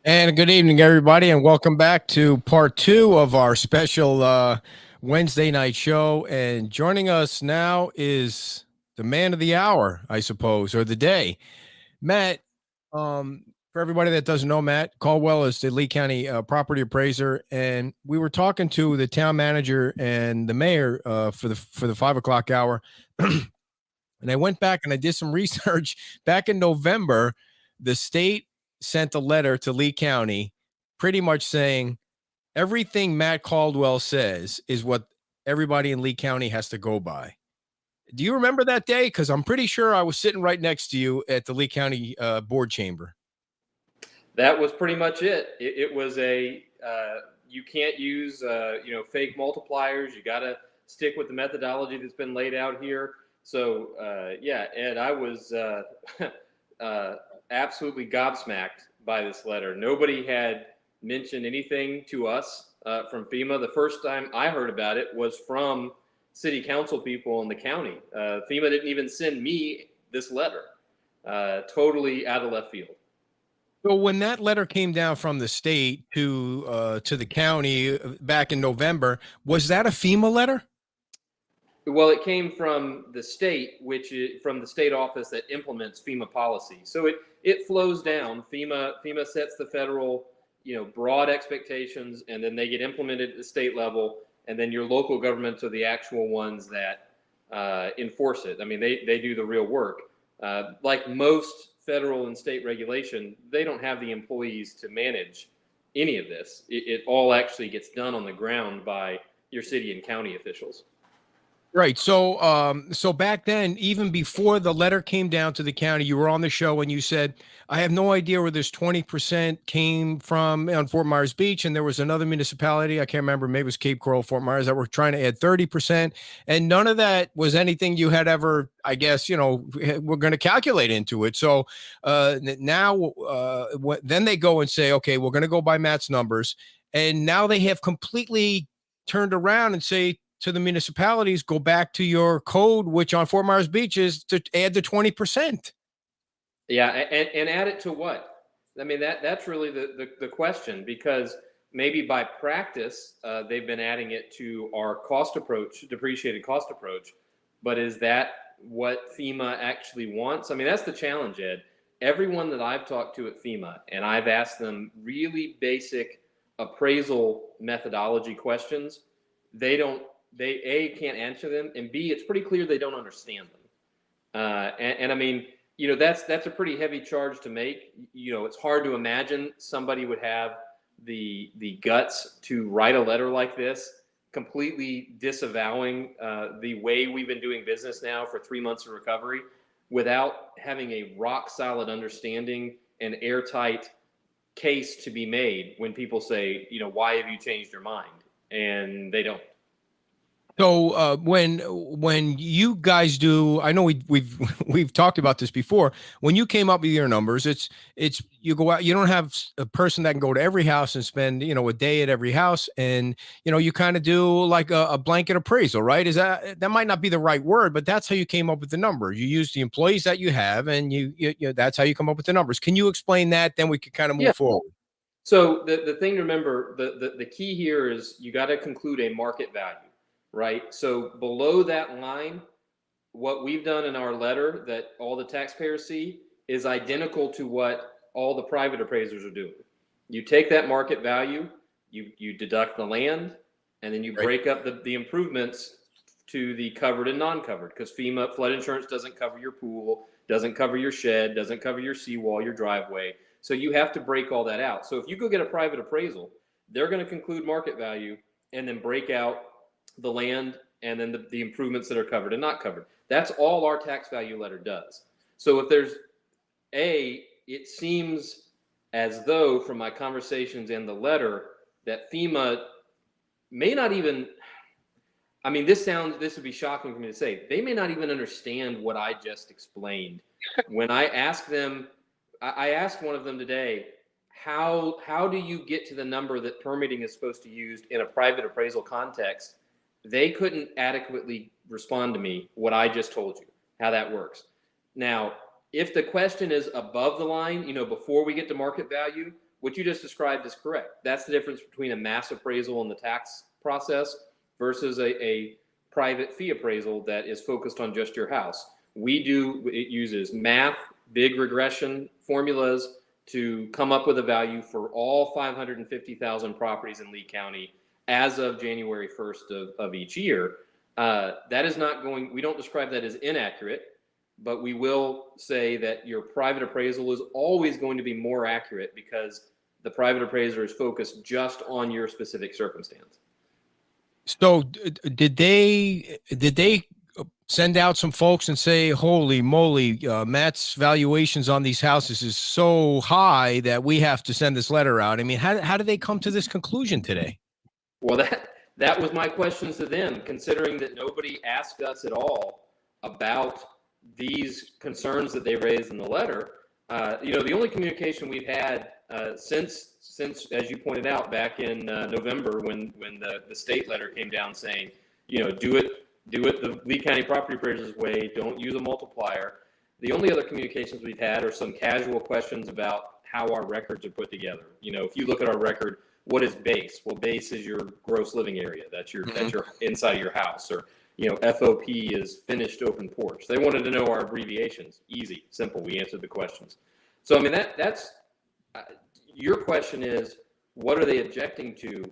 And good evening, everybody, and welcome back to part two of our special Wednesday night show. And joining us now is the man of the hour, I suppose, or the day, Matt. For everybody that doesn't know, Matt Caldwell is the Lee County property appraiser, and we were talking to the town manager and the mayor for the 5 o'clock hour. And I went back and I did some research. Back in November, the state sent a letter to Lee County pretty much saying everything Matt Caldwell says is what everybody in Lee County has to go by. Do you remember that day? Because I'm pretty sure I was sitting right next to you at the Lee County board chamber. That was pretty much it. It was a you can't use fake multipliers. You got to stick with the methodology that's been laid out here. So yeah, Ed, I was absolutely gobsmacked by this letter. Nobody had mentioned anything to us from FEMA. The first time I heard about it was from city council people in the county. FEMA didn't even send me this letter. Totally out of left field. So when that letter came down from the state to the county back in November, was that a FEMA letter? Well, it came from the state, which is from the state office that implements FEMA policy. So it flows down. FEMA sets the federal, broad expectations, and then they get implemented at the state level, and then your local governments are the actual ones that enforce it. I mean, they do the real work. Like most federal and state regulation, they don't have the employees to manage any of this. It all actually gets done on the ground by your city and county officials. Right. So back then, even before the letter came down to the county, you were on the show and you said, I have no idea where this 20% came from on Fort Myers Beach. And there was another municipality, I can't remember, maybe it was Cape Coral, Fort Myers, that were trying to add 30%. And none of that was anything you had ever, I guess, we're going to calculate into it. So now, then they go and say, okay, we're going to go by Matt's numbers. And now they have completely turned around and say, to the municipalities, go back to your code, which on Fort Myers Beach is to add the 20%. Yeah, and add it to what? I mean, that's really the question, because maybe by practice they've been adding it to our cost approach, depreciated cost approach, but is that what FEMA actually wants? I mean, that's the challenge, Ed. Everyone that I've talked to at FEMA, and I've asked them really basic appraisal methodology questions, they can't answer them, and B, it's pretty clear they don't understand them. And I mean, that's a pretty heavy charge to make. It's hard to imagine somebody would have the guts to write a letter like this, completely disavowing the way we've been doing business now for 3 months of recovery, without having a rock solid understanding and airtight case to be made when people say, why have you changed your mind? And they don't. So when you guys do, I know we've we've talked about this before. When you came up with your numbers, it's you go out. You don't have a person that can go to every house and spend a day at every house, and you kind of do like a blanket appraisal, right? Is that might not be the right word, but that's how you came up with the numbers. You use the employees that you have, and that's how you come up with the numbers. Can you explain that? Then we could kind of Yeah. move forward. So the thing to remember, the key here is you got to conclude a market value, right? So below that line, what we've done in our letter that all the taxpayers see is identical to what all the private appraisers are doing. You take that market value, you deduct the land, and then you Right. break up the improvements to the covered and non-covered, because FEMA flood insurance doesn't cover your pool, doesn't cover your shed, doesn't cover your seawall, your driveway. So you have to break all that out. So if you go get a private appraisal, they're going to conclude market value and then break out the land and then the improvements that are covered and not covered. That's all our tax value letter does. So if there's it seems as though from my conversations and the letter that FEMA may not even, I mean, this would be shocking for me to say, they may not even understand what I just explained. When I asked them, I asked one of them today, how do you get to the number that permitting is supposed to use in a private appraisal context? They couldn't adequately respond to me what I just told you, how that works. Now, if the question is above the line, before we get to market value, what you just described is correct. That's the difference between a mass appraisal in the tax process versus a private fee appraisal that is focused on just your house. It uses math, big regression formulas to come up with a value for all 550,000 properties in Lee County as of January 1st of each year. That is not going, we don't describe that as inaccurate, but we will say that your private appraisal is always going to be more accurate because the private appraiser is focused just on your specific circumstance. So did they send out some folks and say, holy moly, Matt's valuations on these houses is so high that we have to send this letter out? I mean, how did they come to this conclusion today? Well, that was my question to them, considering that nobody asked us at all about these concerns that they raised in the letter. The only communication we've had since, as you pointed out, back in November when the state letter came down saying, do it the Lee County Property Appraiser's way, don't use a multiplier. The only other communications we've had are some casual questions about how our records are put together. If you look at our record, what is base? Well, base is your gross living area. That's your inside of your house. Or FOP is finished open porch. They wanted to know our abbreviations. Easy, simple. We answered the questions. So I mean that's your question is, what are they objecting to?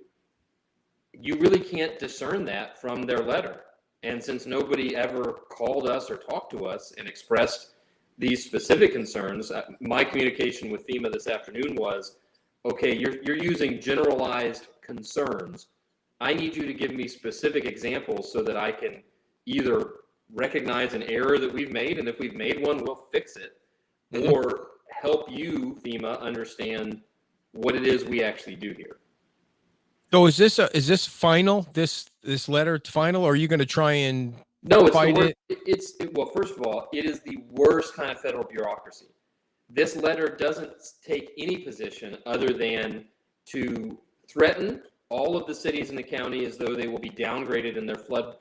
You really can't discern that from their letter. And since nobody ever called us or talked to us and expressed these specific concerns, my communication with FEMA this afternoon was, okay, you're using generalized concerns. I need you to give me specific examples so that I can either recognize an error that we've made, and if we've made one, we'll fix it, or help you, FEMA, understand what it is we actually do here. So is this final? This letter final, or are you going to try and fight it? Well, first of all, it is the worst kind of federal bureaucracy. This letter doesn't take any position other than to threaten all of the cities in the county as though they will be downgraded in their flood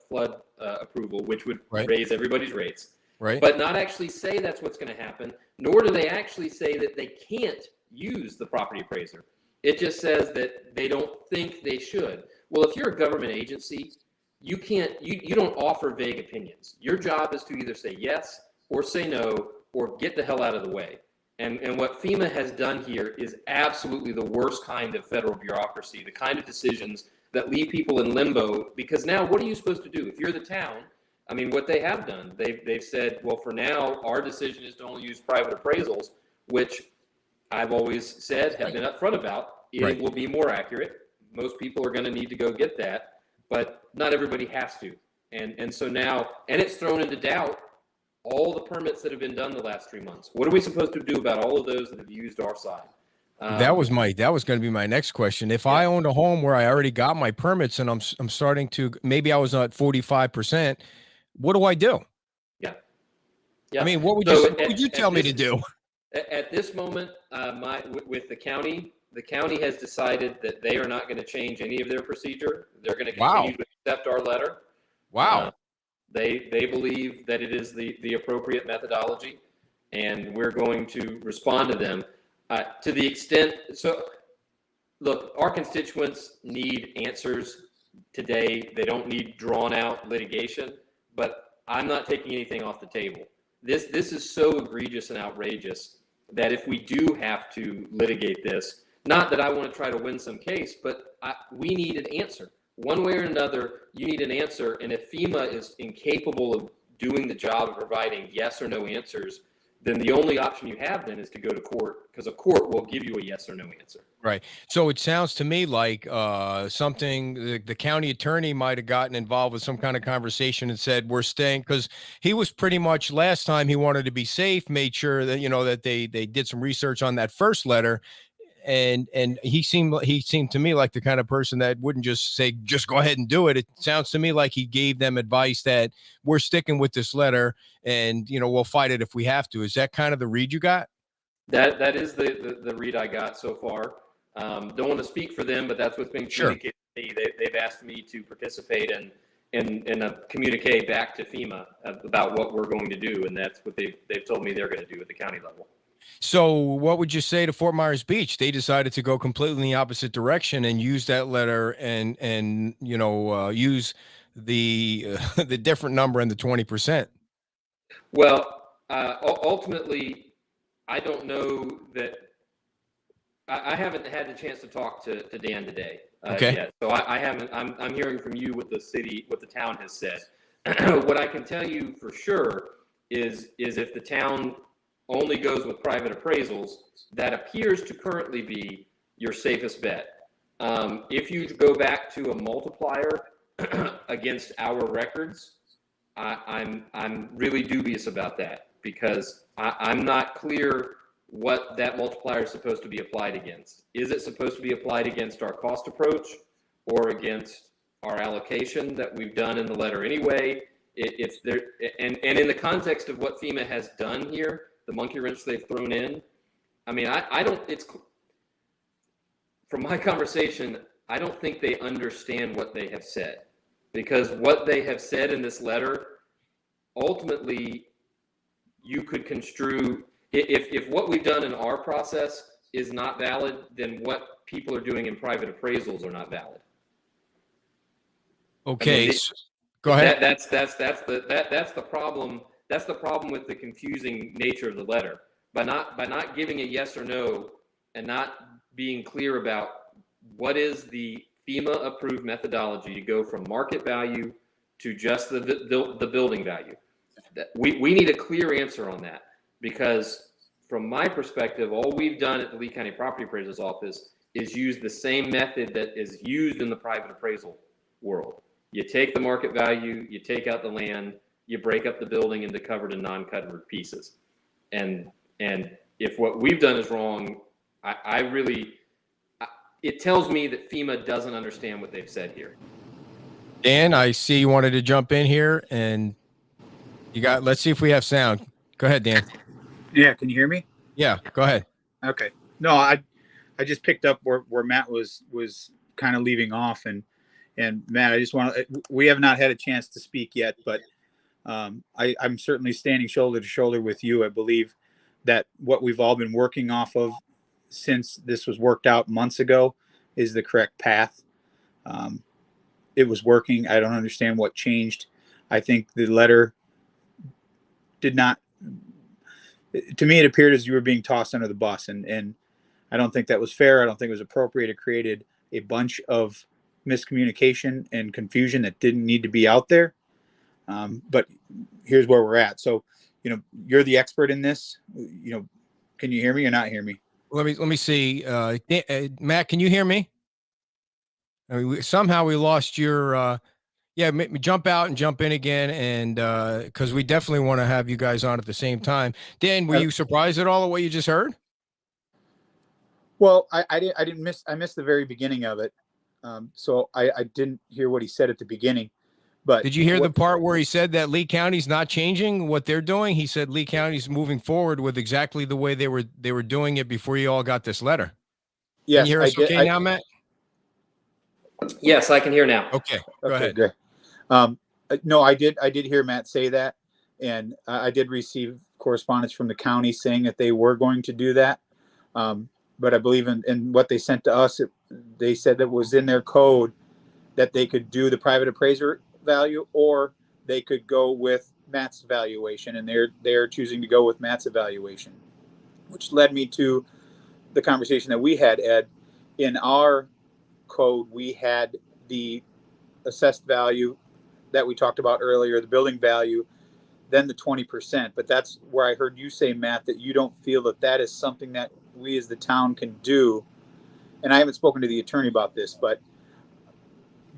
approval, which would raise everybody's rates. Right. But not actually say that's what's going to happen, nor do they actually say that they can't use the property appraiser. It just says that they don't think they should. Well, if you're a government agency, you don't offer vague opinions. Your job is to either say yes or say no or get the hell out of the way. And what FEMA has done here is absolutely the worst kind of federal bureaucracy, the kind of decisions that leave people in limbo, because now what are you supposed to do? If you're the town, I mean, what they have done, they've said, well, for now, our decision is to only use private appraisals, which I've always said, have been upfront about. It will be more accurate. Most people are going to need to go get that, but not everybody has to. And so now, and it's thrown into doubt all the permits that have been done the last 3 months. What are we supposed to do about all of those that have used our side? That was going to be my next question. If I owned a home where I already got my permits and I'm starting to, maybe I was at 45%, what do I do? Yeah. I mean, what would you tell me to do? At this moment, with the county has decided that they are not going to change any of their procedure. They're going to continue to accept our letter. Wow. They believe that it is the appropriate methodology, and we're going to respond to them to the extent. So, look, our constituents need answers today. They don't need drawn out litigation, but I'm not taking anything off the table. This is so egregious and outrageous that if we do have to litigate this, not that I want to try to win some case, but we need an answer. One way or another, you need an answer. And if FEMA is incapable of doing the job of providing yes or no answers, then the only option you have then is to go to court, because a court will give you a yes or no answer. Right. So it sounds to me like something the county attorney might have gotten involved with some kind of conversation and said, we're staying, because he was pretty much last time he wanted to be safe, made sure that, that they did some research on that first letter. And he seemed to me like the kind of person that wouldn't just say, just go ahead and do it. It sounds to me like he gave them advice that we're sticking with this letter and, we'll fight it if we have to. Is that kind of the read you got? That is the read I got so far. Don't want to speak for them, but that's what's been communicated to me. They've asked me to participate and communicate back to FEMA about what we're going to do. And that's what they've told me they're going to do at the county level. So what would you say to Fort Myers Beach? They decided to go completely in the opposite direction and use that letter and use the the different number and the 20%. Well, ultimately, I don't know that. I haven't had the chance to talk to Dan today Okay. yet, so I haven't. I'm hearing from you what the town has said. What I can tell you for sure is if the town only goes with private appraisals, that appears to currently be your safest bet. If you go back to a multiplier against our records, I'm really dubious about that because I'm not clear what that multiplier is supposed to be applied against. Is it supposed to be applied against our cost approach or against our allocation that we've done in the letter anyway? It's there, and in the context of what FEMA has done here, the monkey wrench they've thrown in. I mean, I don't. It's from my conversation, I don't think they understand what they have said, because what they have said in this letter, ultimately, you could construe, if what we've done in our process is not valid, then what people are doing in private appraisals are not valid. Okay. I mean, go ahead. that's the problem. That's the problem with the confusing nature of the letter. By not giving a yes or no and not being clear about what is the FEMA approved methodology to go from market value to just the building value. We need a clear answer on that, because from my perspective, all we've done at the Lee County Property Appraiser's Office is use the same method that is used in the private appraisal world. You take the market value, you take out the land, you break up the building into covered and non-covered pieces. And if what we've done is wrong, it tells me that FEMA doesn't understand what they've said here. Dan, I see you wanted to jump in here, and let's see if we have sound. Go ahead, Dan. Yeah, can you hear me? Yeah, go ahead. Okay. No, I just picked up where Matt was kind of leaving off, and Matt, we have not had a chance to speak yet, but I'm certainly standing shoulder to shoulder with you. I believe that what we've all been working off of since this was worked out months ago is the correct path. It was working. I don't understand what changed. I think the letter did not, to me, it appeared as you were being tossed under the bus, and I don't think that was fair. I don't think it was appropriate. It created a bunch of miscommunication and confusion that didn't need to be out there. But here's where we're at. So, you're the expert in this. Can you hear me or not hear me? Let me see. Matt, can you hear me? I mean, somehow we lost your. Yeah, jump out and jump in again, and because we definitely want to have you guys on at the same time. Dan, were you surprised at all at what you just heard? Well, I missed the very beginning of it, so I didn't hear what he said at the beginning. But did you hear the part where he said that Lee County's not changing what they're doing? He said Lee County's moving forward with exactly the way they were doing it before you all got this letter. Yes, can you hear us okay now, Matt? Yes, I can hear now. Okay, go ahead. Great. No, I did hear Matt say that, and I did receive correspondence from the county saying that they were going to do that. But I believe in what they sent to us, they said that was in their code that they could do the private appraiser value, or they could go with Matt's valuation, and they're choosing to go with Matt's evaluation, which led me to the conversation that we had, Ed. In our code, we had the assessed value that we talked about earlier, the building value, then the 20%. But that's where I heard you say, Matt, that you don't feel that is something that we as the town can do. And I haven't spoken to the attorney about this, but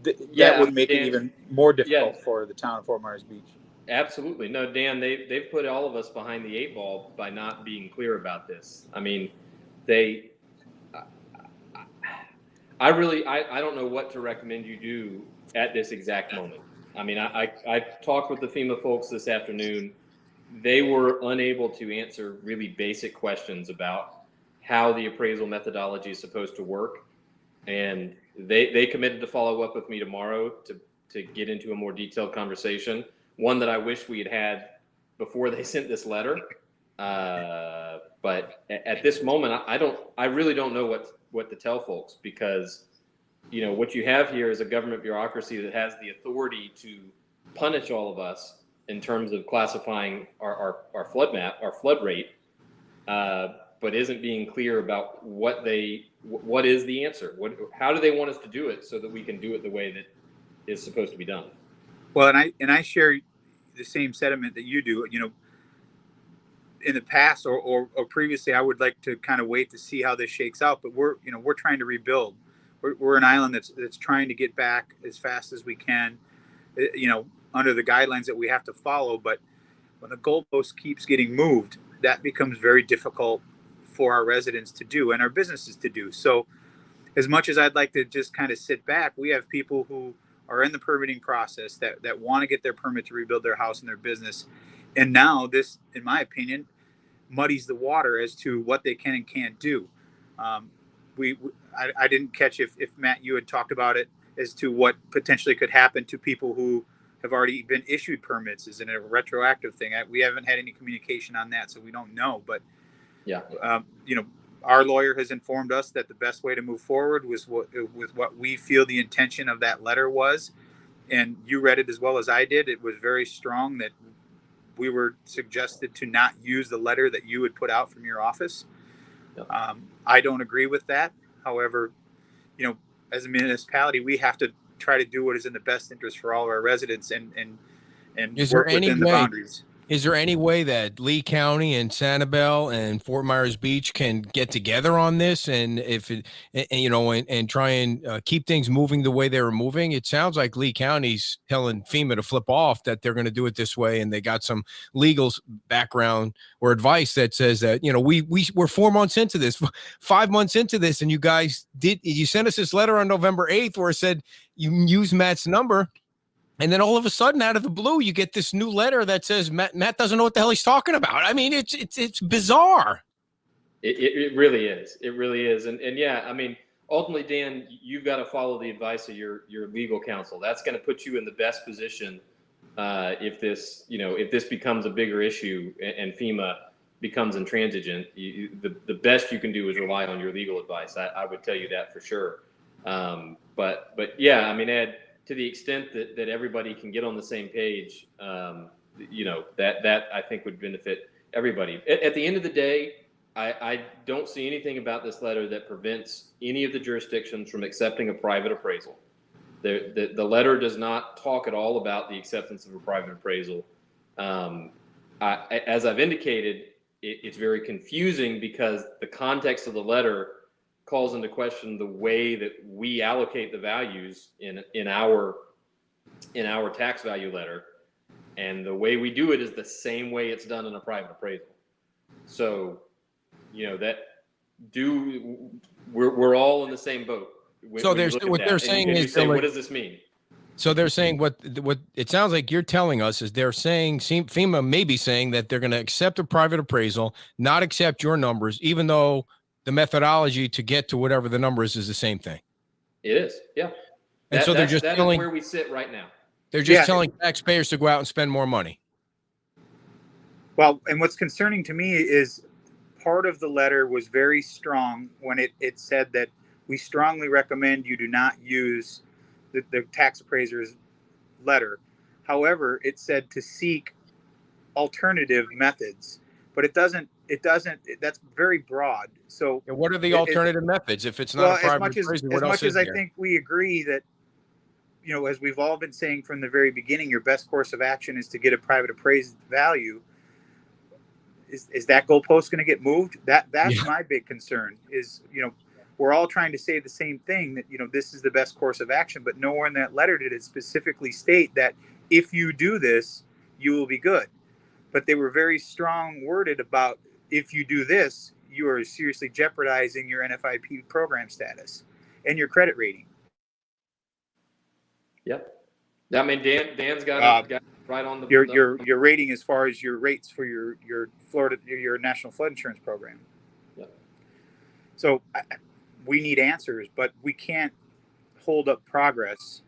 that would make it even more difficult for the town of Fort Myers Beach. Absolutely. No, Dan, they've put all of us behind the eight ball by not being clear about this. I mean, I don't know what to recommend you do at this exact moment. I mean, I talked with the FEMA folks this afternoon. They were unable to answer really basic questions about how the appraisal methodology is supposed to work. And they committed to follow up with me tomorrow to get into a more detailed conversation, one that I wish we had before they sent this letter. But at this moment, I really don't know what to tell folks, because, what you have here is a government bureaucracy that has the authority to punish all of us in terms of classifying our flood map, our flood rate, but isn't being clear about what is the answer. How do they want us to do it so that we can do it the way that is supposed to be done? Well, and I share the same sentiment that you do. In the past or previously, I would like to kind of wait to see how this shakes out. But we're trying to rebuild. We're an island that's trying to get back as fast as we can, under the guidelines that we have to follow. But when the goalpost keeps getting moved, that becomes very difficult for our residents to do and our businesses to do. So as much as I'd like to just kind of sit back, we have people who are in the permitting process that want to get their permit to rebuild their house and their business. And now this, in my opinion, muddies the water as to what they can and can't do. I didn't catch if Matt, you had talked about it as to what potentially could happen to people who have already been issued permits. Is it a retroactive thing? We haven't had any communication on that, so we don't know. But yeah, our lawyer has informed us that the best way to move forward was with what we feel the intention of that letter was. And you read it as well as I did. It was very strong that we were suggested to not use the letter that you had put out from your office. Yeah. I don't agree with that. However, as a municipality, we have to try to do what is in the best interest for all of our residents and work within the boundaries. Is there any way that Lee County and Sanibel and Fort Myers Beach can get together on this, and try and keep things moving the way they were moving? It sounds like Lee County's telling FEMA to flip off, that they're going to do it this way, and they got some legal background or advice that says that we're 4 months into this, 5 months into this, and you sent us this letter on November 8th where it said you use Matt's number. And then all of a sudden, out of the blue, you get this new letter that says Matt doesn't know what the hell he's talking about. I mean, it's bizarre. It really is. It really is. And yeah, I mean, ultimately, Dan, you've got to follow the advice of your legal counsel. That's going to put you in the best position if this becomes a bigger issue and FEMA becomes intransigent. The best you can do is rely on your legal advice. I would tell you that for sure. But yeah, I mean, Ed, to the extent that everybody can get on the same page, that I think would benefit everybody. At the end of the day, I don't see anything about this letter that prevents any of the jurisdictions from accepting a private appraisal. The letter does not talk at all about the acceptance of a private appraisal. As I've indicated, it's very confusing because the context of the letter calls into question the way that we allocate the values in our tax value letter, and the way we do it is the same way it's done in a private appraisal. So, we're all in the same boat. So what they're saying is, what does this mean? So they're saying what it sounds like you're telling us is they're saying FEMA may be saying that they're going to accept a private appraisal, not accept your numbers, even though the methodology to get to whatever the number is the same thing. It is, yeah. And so that's where we sit right now. They're just telling taxpayers to go out and spend more money. Well, and what's concerning to me is part of the letter was very strong when it said that we strongly recommend you do not use the tax appraiser's letter. However, it said to seek alternative methods, but it doesn't, that's very broad. So what are the alternative methods if it's not a private appraiser? As much as I think we agree that, as we've all been saying from the very beginning, your best course of action is to get a private appraised value. Is that goalpost going to get moved? That's my big concern is, we're all trying to say the same thing, that, this is the best course of action, but nowhere in that letter did it specifically state that if you do this, you will be good. But they were very strong worded about, if you do this, you are seriously jeopardizing your NFIP program status and your credit rating. Yep. I mean, Dan's got right on the your rating as far as your rates for your Florida, your national flood insurance program. Yep. So we need answers, but we can't hold up progress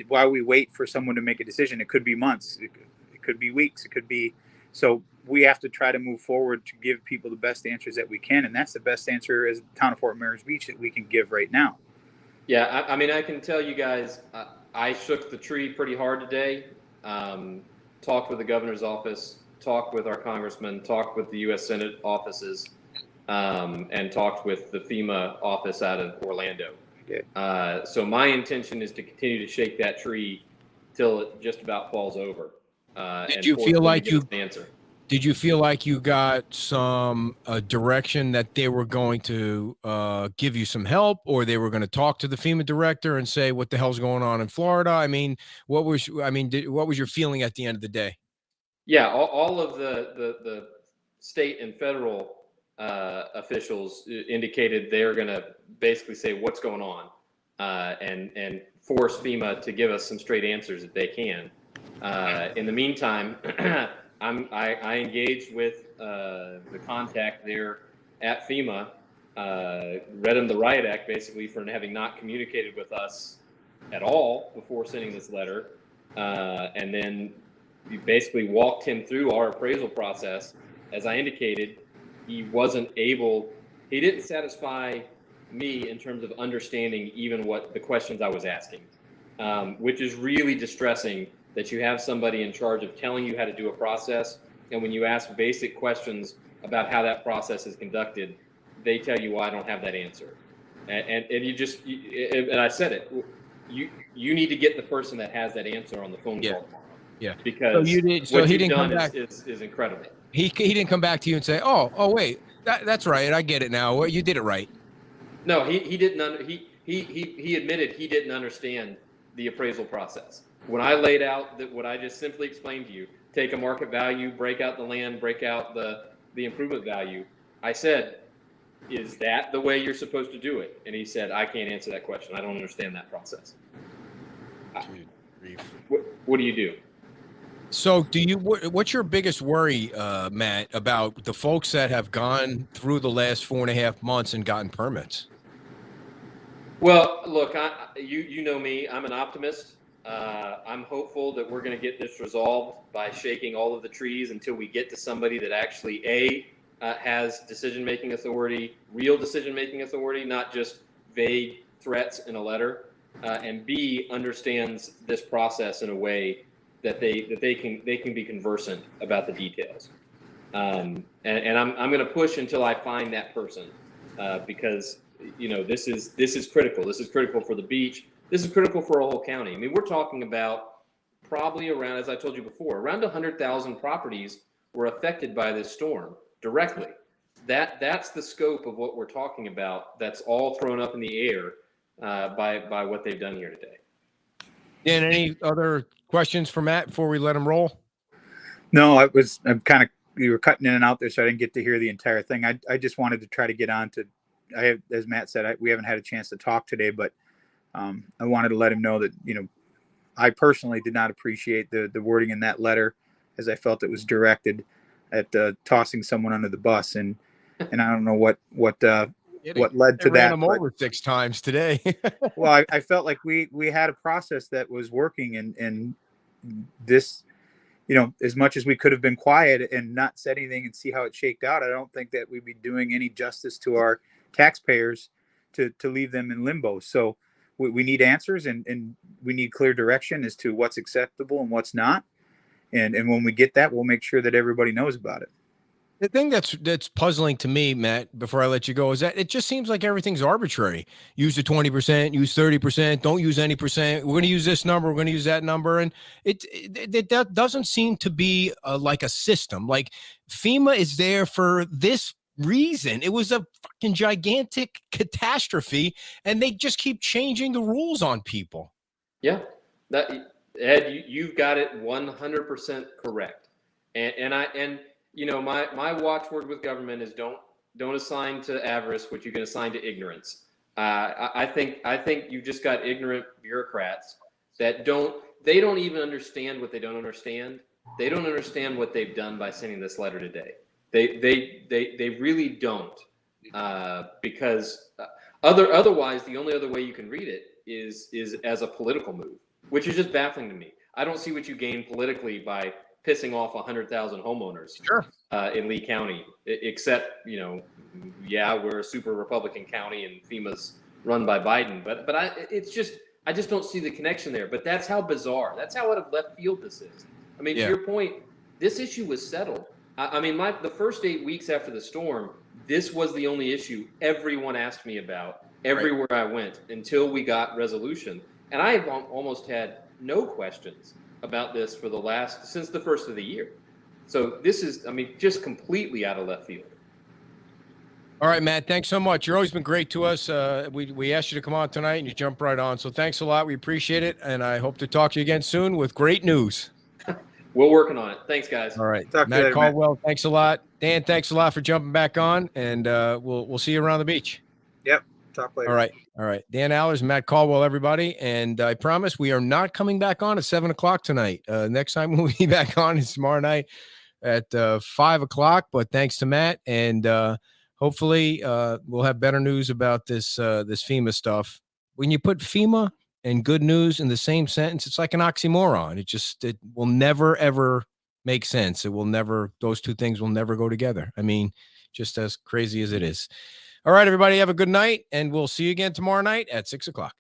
while we wait for someone to make a decision. It could be months, it could be weeks, it could be. So we have to try to move forward to give people the best answers that we can, and that's the best answer as the town of Fort Myers Beach that we can give right now. Yeah, I mean, I can tell you guys, I shook the tree pretty hard today. Talked with the governor's office, talked with our congressman, talked with the U.S. Senate offices, and talked with the FEMA office out of Orlando. Okay. So my intention is to continue to shake that tree till it just about falls over. Did you feel like you answer? Did you feel like you got some direction that they were going to give you some help, or they were going to talk to the FEMA director and say what the hell's going on in Florida? I mean, what was your feeling at the end of the day? Yeah, all of the state and federal officials indicated they're going to basically say what's going on and force FEMA to give us some straight answers if they can. In the meantime, I engaged with the contact there at FEMA, read him the riot act basically for having not communicated with us at all before sending this letter, and then we basically walked him through our appraisal process. As I indicated, he didn't satisfy me in terms of understanding even what the questions I was asking, which is really distressing that you have somebody in charge of telling you how to do a process, and when you ask basic questions about how that process is conducted, they tell you, well, I don't have that answer. And I said it, you need to get the person that has that answer on the phone call tomorrow. Yeah. Because what you've didn't done come back. is incredible. He didn't come back to you and say, oh wait, that's right, I get it now. Well, you did it right. No, he didn't. He admitted he didn't understand the appraisal process. When I laid out what I just simply explained to you, take a market value, break out the land, break out the improvement value, I said, is that the way you're supposed to do it? And he said, I can't answer that question. I don't understand that process. What do you do? So what's your biggest worry, Matt, about the folks that have gone through the last 4.5 months and gotten permits? Well, look, you know me, I'm an optimist. I'm hopeful that we're going to get this resolved by shaking all of the trees until we get to somebody that actually has decision-making authority, real decision-making authority, not just vague threats in a letter, and B, understands this process in a way that they can be conversant about the details. And I'm going to push until I find that person, because this is critical. This is critical for the beach. This is critical for a whole county. I mean, we're talking about probably around, as I told you before, around 100,000 properties were affected by this storm directly. That's the scope of what we're talking about. That's all thrown up in the air by what they've done here today. Dan, any other questions for Matt before we let him roll? No, you were cutting in and out there, so I didn't get to hear the entire thing. I just wanted to try to get on to, as Matt said, we haven't had a chance to talk today, but I wanted to let him know that, I personally did not appreciate the wording in that letter, as I felt it was directed at tossing someone under the bus. And I don't know what led to that. Ran him over 6 times today. Well, I felt like we had a process that was working, and this, as much as we could have been quiet and not said anything and see how it shaked out, I don't think that we'd be doing any justice to our taxpayers to leave them in limbo. So we need answers, and we need clear direction as to what's acceptable and what's not. And when we get that, we'll make sure that everybody knows about it. The thing that's puzzling to me, Matt, before I let you go, is that it just seems like everything's arbitrary. Use the 20%, use 30%, don't use any percent. We're going to use this number, we're going to use that number, and that doesn't seem to be like a system. Like FEMA is there for this reason. It was a fucking gigantic catastrophe, and they just keep changing the rules on people. Yeah, Ed, you've got it 100% correct, and my watchword with government is don't assign to avarice what you can assign to ignorance. I think you've just got ignorant bureaucrats that don't even understand what they don't understand. They don't understand what they've done by sending this letter today. They really don't, because otherwise the only other way you can read it is as a political move, which is just baffling to me. I don't see what you gain politically by pissing off 100,000 homeowners Sure. in Lee County, except, yeah, we're a super Republican county and FEMA's run by Biden. But I just don't see the connection there. But that's how bizarre, that's how out of left field this is. I mean, to your point, this issue was settled. I mean, the first 8 weeks after the storm, this was the only issue everyone asked me about everywhere I went until we got resolution. And I've almost had no questions about this since the first of the year. So this is, I mean, just completely out of left field. All right, Matt, thanks so much. You've always been great to us. We asked you to come on tonight and you jumped right on. So thanks a lot. We appreciate it. And I hope to talk to you again soon with great news. We're working on it. Thanks, guys. All right. Talk to you Matt later, Caldwell, thanks a lot. Dan, thanks a lot for jumping back on. And we'll see you around the beach. Yep. Talk later. All right. All right. Dan Allers, Matt Caldwell, everybody. And I promise we are not coming back on at 7 o'clock tonight. Next time we'll be back on is tomorrow night at 5 o'clock. But thanks to Matt. And hopefully we'll have better news about this FEMA stuff. When you put FEMA and good news in the same sentence, it's like an oxymoron. It will never, ever make sense. Those two things will never go together. I mean, just as crazy as it is. All right, everybody, have a good night, and we'll see you again tomorrow night at 6 o'clock.